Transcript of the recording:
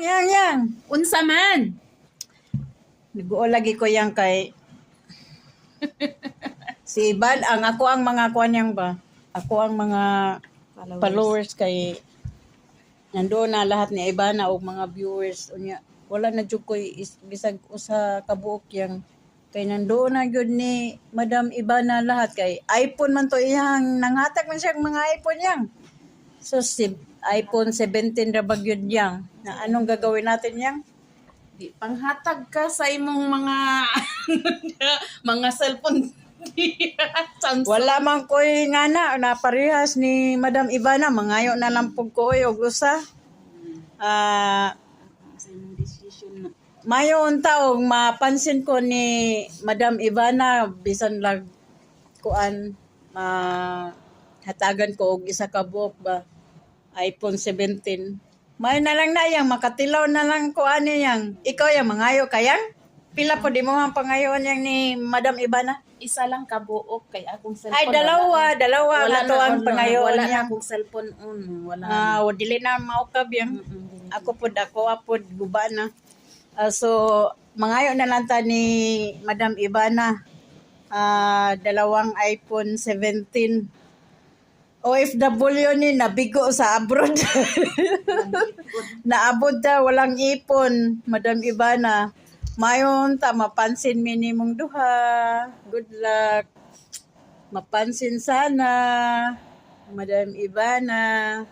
Yang. Unsa man? Niguo lagi ko yang kay si Iban, ako ang mga kuan yang ba? Ako ang mga followers kay nandoon na lahat ni Ibana o mga viewers unya. Wala na jud koy bisag usa ka buok yang kay nandoon na gyud ni Madam Ibana lahat kay iPhone man to iyang nanghatag man siya mga iPhone yang. So si iPhone 17 ra ba gyud yang na anong gagawin natin yang? Di panghatag ka sa imong mga mga cellphone. Samsung. Wala man koy ngana na parehas ni Madam Ibana mangayo na lang pug ko og usa. Sa imong decision na. Mayon taong mapansin ko ni Madam Ivana bisan lag kuan hatagan ko og isa ka buok ba iPhone 17. May na lang na yang makatilaw na lang ko ani yang. Ikaw yang mangayo kayang pila po di mo ang pangayoan yang ni Madam Ivana? Isa lang kabuok kay akong cellphone. Ay dalawa Wala na to ang wala pangayoan na niya. akong cellphone wala. Dili na maukab yang. Ako pod guba na. So mangayo na lang ta ni Madam Ivana. Dalawang iPhone 17. OFW ni nabigo sa abroad. Naabot ta walang ipon, Madam Ivana. Mayon ta mapansin minimum duha. Good luck. Mapansin sana, Madam Ivana.